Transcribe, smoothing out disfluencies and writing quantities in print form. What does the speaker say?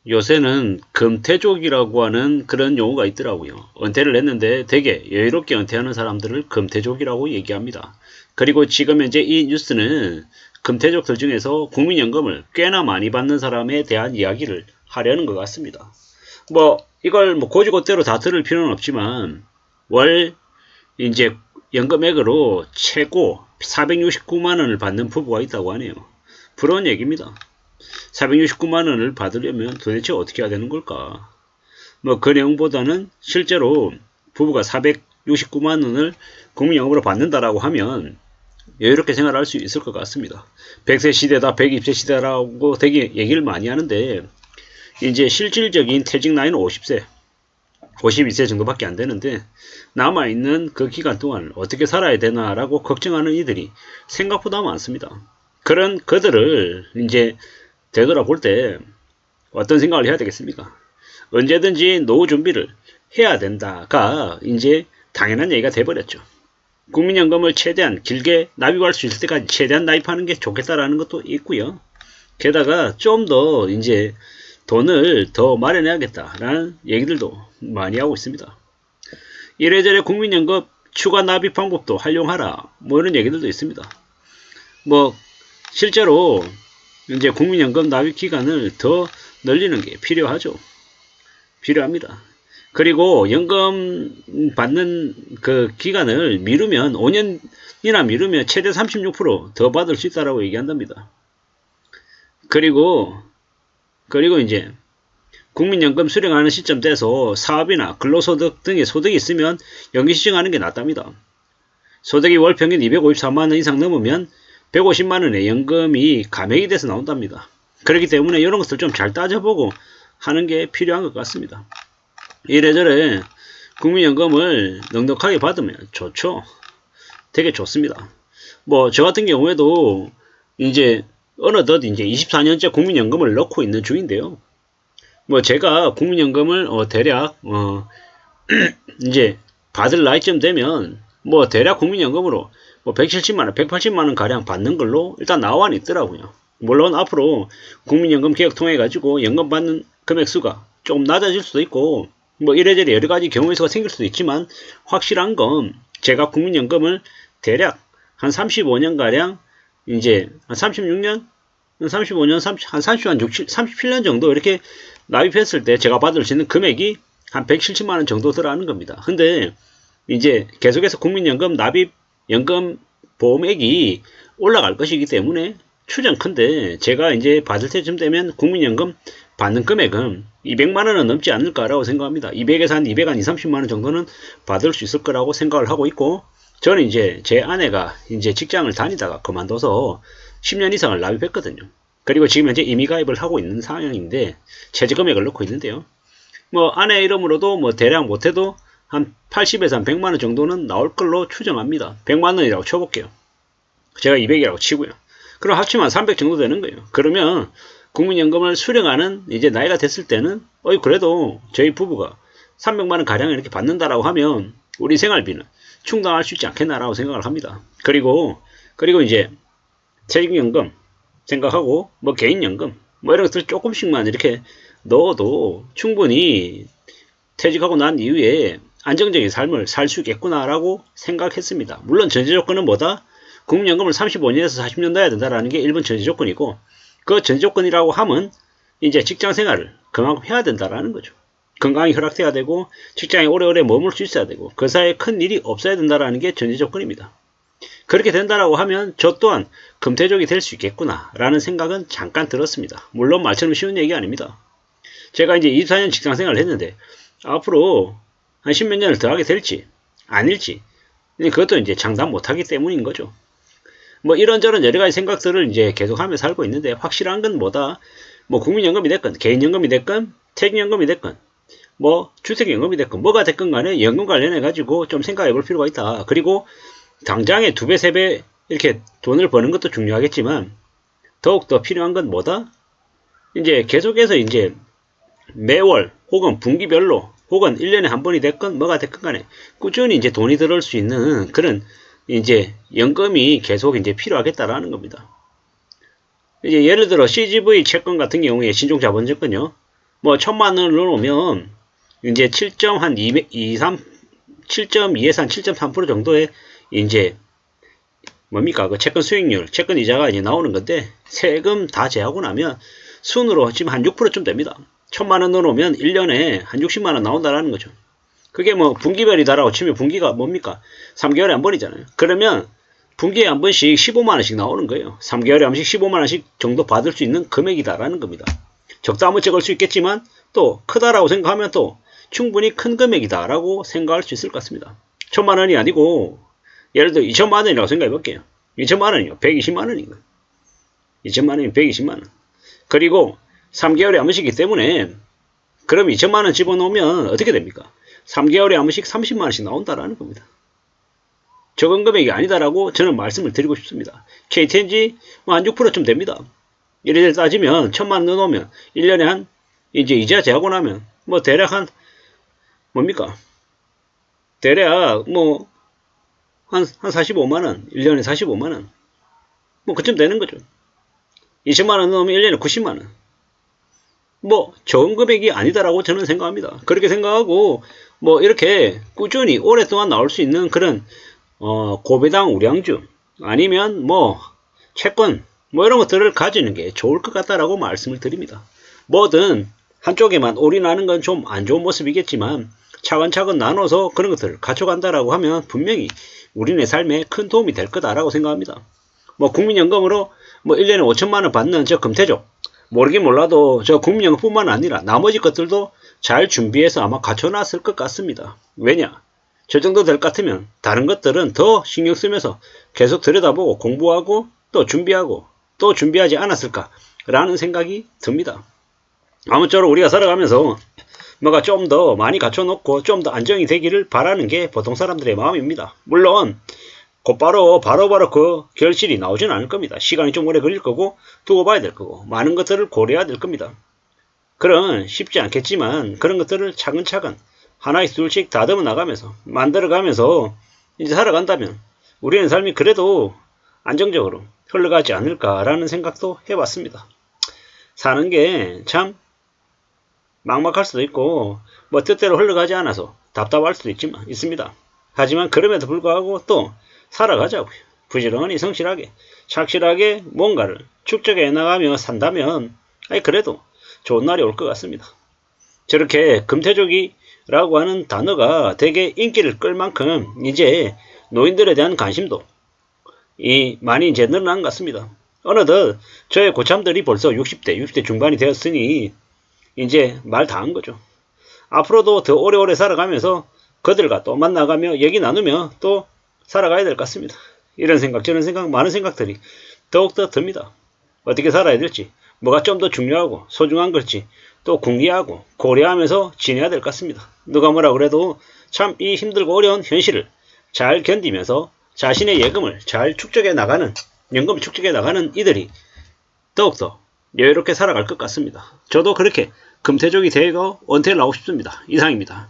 요새는 금태족이라고 하는 그런 용어가 있더라고요. 은퇴를 했는데 되게 여유롭게 은퇴하는 사람들을 금태족이라고 얘기합니다. 그리고 지금 현재 이 뉴스는 금태족들 중에서 국민연금을 꽤나 많이 받는 사람에 대한 이야기를 하려는 것 같습니다. 이걸 고지고대로 다 들을 필요는 없지만 월 이제 연금액으로 최고 469만 원을 받는 부부가 있다고 하네요. 부러운 얘기입니다. 469만 원을 받으려면 도대체 어떻게 해야 되는 걸까? 그 내용보다는 실제로 부부가 469만 원을 국민연금으로 받는다라고 하면 여유롭게 생활할 수 있을 것 같습니다. 100세 시대다, 120세 시대라고 되게 얘기를 많이 하는데 이제 실질적인 퇴직 나이는 50세, 52세 정도밖에 안 되는데 남아있는 그 기간 동안 어떻게 살아야 되나라고 걱정하는 이들이 생각보다 많습니다. 그런 그들을 이제 되돌아볼 때 어떤 생각을 해야 되겠습니까? 언제든지 노후 준비를 해야 된다가 이제 당연한 얘기가 돼버렸죠. 국민연금을 최대한 길게 납입할 수 있을 때까지 최대한 납입하는 게 좋겠다라는 것도 있고요. 게다가 좀 더 이제 돈을 더 마련해야겠다라는 얘기들도 많이 하고 있습니다. 이래저래 국민연금 추가 납입 방법도 활용하라 이런 얘기들도 있습니다. 실제로 이제 국민연금 납입 기간을 더 늘리는 게 필요합니다. 그리고 연금 받는 그 기간을 미루면 5년이나 미루면 최대 36%더 받을 수 있다라고 얘기한답니다. 그리고 이제 국민연금 수령하는 시점 돼서 사업이나 근로소득 등의 소득이 있으면 연기 시정하는 게 낫답니다. 소득이 월 평균 254만 원 이상 넘으면 150만 원의 연금이 감액이 돼서 나온답니다. 그렇기 때문에 이런 것들 좀 잘 따져보고 하는 게 필요한 것 같습니다. 이래저래 국민연금을 넉넉하게 받으면 좋죠. 되게 좋습니다. 저 같은 경우에도 이제 어느덧 이제 24년째 국민연금을 넣고 있는 중인데요. 제가 국민연금을 대략 이제 받을 나이쯤 되면 대략 국민연금으로 170만원, 180만원 가량 받는 걸로 일단 나와 있더라고요. 물론 앞으로 국민연금 개혁 통해 가지고 연금 받는 금액수가 조금 낮아질 수도 있고 이래저래 여러가지 경우의 수가 생길 수도 있지만 확실한 건 제가 국민연금을 대략 한 35년가량 이제 한 36년, 35년, 37년 정도 이렇게 납입했을 때 제가 받을 수 있는 금액이 한 170만원 정도 들어가는 겁니다. 근데 이제 계속해서 국민연금 납입 연금 보험액이 올라갈 것이기 때문에 추정컨대 제가 이제 받을 때쯤 되면 국민연금 받는 금액은 200만원은 넘지 않을까라고 생각합니다. 200에서 한 230만원 정도는 받을 수 있을 거라고 생각을 하고 있고, 저는 이제 제 아내가 이제 직장을 다니다가 그만둬서 10년 이상을 납입했거든요. 그리고 지금 현재 임의가입을 하고 있는 상황인데 최저금액을 넣고 있는데요. 아내 이름으로도 대략 못해도 한 80에서 한 100만원 정도는 나올 걸로 추정합니다. 100만원이라고 쳐볼게요. 제가 200이라고 치고요. 그럼 합치면 300 정도 되는 거예요. 그러면 국민연금을 수령하는 이제 나이가 됐을 때는 그래도 저희 부부가 300만원 가량 이렇게 받는다라고 하면 우리 생활비는 충당할 수 있지 않겠나라고 생각을 합니다. 그리고 이제 퇴직연금 생각하고 개인연금 이런 것들 조금씩만 이렇게 넣어도 충분히 퇴직하고 난 이후에 안정적인 삶을 살 수 있겠구나라고 생각했습니다. 물론 전제조건은 뭐다? 국민연금을 35년에서 40년 넣어야 된다라는 게 1번 전제조건이고, 그 전제조건이라고 하면 이제 직장생활을 그만큼 해야 된다라는 거죠. 건강이 허락돼야 되고 직장에 오래오래 머물 수 있어야 되고 그 사이에 큰 일이 없어야 된다라는 게 전제조건입니다. 그렇게 된다라고 하면 저 또한 금태족이 될 수 있겠구나 라는 생각은 잠깐 들었습니다. 물론 말처럼 쉬운 얘기 아닙니다. 제가 이제 24년 직장생활을 했는데 앞으로 한 10몇 년을 더 하게 될지 아닐지 그것도 이제 장담 못하기 때문인 거죠. 이런저런 여러가지 생각들을 이제 계속하며 살고 있는데 확실한 건 뭐다? 국민연금이 됐건 개인연금이 됐건 퇴직연금이 됐건 주택연금이 됐건 뭐가 됐건 간에 연금 관련해 가지고 좀 생각해 볼 필요가 있다. 그리고 당장에 2배, 3배 이렇게 돈을 버는 것도 중요하겠지만 더욱더 필요한 건 뭐다? 이제 계속해서 이제 매월 혹은 분기별로 혹은 1년에 한 번이 됐건 뭐가 됐건 간에 꾸준히 이제 돈이 들어올 수 있는 그런 이제 연금이 계속 이제 필요하겠다라는 겁니다. 이제 예를 들어 CGV 채권 같은 경우에 신종자본증권요. 뭐 1000만 원을 넣으면 이제 7.2에서 7.3% 정도의 이제 뭡니까? 그 채권 수익률, 채권 이자가 이제 나오는 건데, 세금 다 제하고 나면 순으로 지금 한 6%쯤 됩니다. 1000만 원 넣어놓으면 1년에 한 60만 원 나온다라는 거죠. 그게 뭐 분기별이다라고 치면 분기가 뭡니까? 3개월에 한 번이잖아요. 그러면 분기에 한 번씩 15만 원씩 나오는 거예요. 3개월에 한 번씩 15만 원씩 정도 받을 수 있는 금액이다라는 겁니다. 적다 하면 적을 수 있겠지만 또 크다라고 생각하면 또 충분히 큰 금액이다라고 생각할 수 있을 것 같습니다. 1000만 원이 아니고 예를 들어 2000만 원이라고 생각해 볼게요. 2000만 원이요. 120만 원인 거예요. 2000만 원이면 120만 원. 그리고 3개월에 한 번씩이기 때문에 그럼 2000만 원 집어넣으면 어떻게 됩니까? 3개월에 한 번씩 30만 원씩 나온다라는 겁니다. 적은 금액이 아니다라고 저는 말씀을 드리고 싶습니다. KTNG 한 6%쯤 됩니다. 이래저래 따지면 1000만 원 넣어놓으면 1년에 한 이제 이자 제하고 나면 뭐 대략 한 뭡니까? 대략 뭐 한 45만원, 1년에 45만원. 뭐, 그쯤 되는 거죠. 20만원 넣으면 1년에 90만원. 뭐, 적은 금액이 아니다라고 저는 생각합니다. 그렇게 생각하고, 뭐, 이렇게 꾸준히 오랫동안 나올 수 있는 그런, 고배당 우량주, 아니면 뭐, 채권, 뭐, 이런 것들을 가지는 게 좋을 것 같다라고 말씀을 드립니다. 뭐든, 한쪽에만 올인하는 건 좀 안 좋은 모습이겠지만, 차근차근 나눠서 그런 것들을 갖춰간다라고 하면 분명히 우리네 삶에 큰 도움이 될 거다라고 생각합니다. 뭐 국민연금으로 뭐 1년에 5천만원 받는 저 금태족 모르긴 몰라도 저 국민연금뿐만 아니라 나머지 것들도 잘 준비해서 아마 갖춰놨을 것 같습니다. 왜냐? 저 정도 될 것 같으면 다른 것들은 더 신경 쓰면서 계속 들여다보고 공부하고 또 준비하고 또 준비하지 않았을까 라는 생각이 듭니다. 아무쪼록 우리가 살아가면서 뭐가 좀 더 많이 갖춰놓고 좀 더 안정이 되기를 바라는 게 보통 사람들의 마음입니다. 물론 곧바로 바로바로 그 결실이 나오진 않을 겁니다. 시간이 좀 오래 걸릴 거고 두고 봐야 될 거고 많은 것들을 고려해야 될 겁니다. 그런 쉽지 않겠지만 그런 것들을 차근차근 하나씩 둘씩 다듬어 나가면서 만들어가면서 이제 살아간다면 우리의 삶이 그래도 안정적으로 흘러가지 않을까라는 생각도 해봤습니다. 사는 게참 막막할 수도 있고 뭐 뜻대로 흘러가지 않아서 답답할 수도 있습니다. 하지만 그럼에도 불구하고 또 살아가자고요. 부지런히 성실하게 착실하게 뭔가를 축적해 나가며 산다면 그래도 좋은 날이 올 것 같습니다. 저렇게 금태족이라고 하는 단어가 되게 인기를 끌 만큼 이제 노인들에 대한 관심도 많이 이제 늘어난 것 같습니다. 어느덧 저의 고참들이 벌써 60대 중반이 되었으니 이제 말 다 한 거죠. 앞으로도 더 오래오래 살아가면서 그들과 또 만나가며 얘기 나누며 또 살아가야 될 것 같습니다. 이런 생각 저런 생각 많은 생각들이 더욱더 듭니다. 어떻게 살아야 될지 뭐가 좀 더 중요하고 소중한 걸지 또 궁리하고 고려하면서 지내야 될 것 같습니다. 누가 뭐라 그래도 참 이 힘들고 어려운 현실을 잘 견디면서 자신의 예금을 잘 축적해 나가는 연금 축적해 나가는 이들이 더욱더 여유롭게 살아갈 것 같습니다. 저도 그렇게 금태족이 되고 은퇴를 하고 싶습니다. 이상입니다.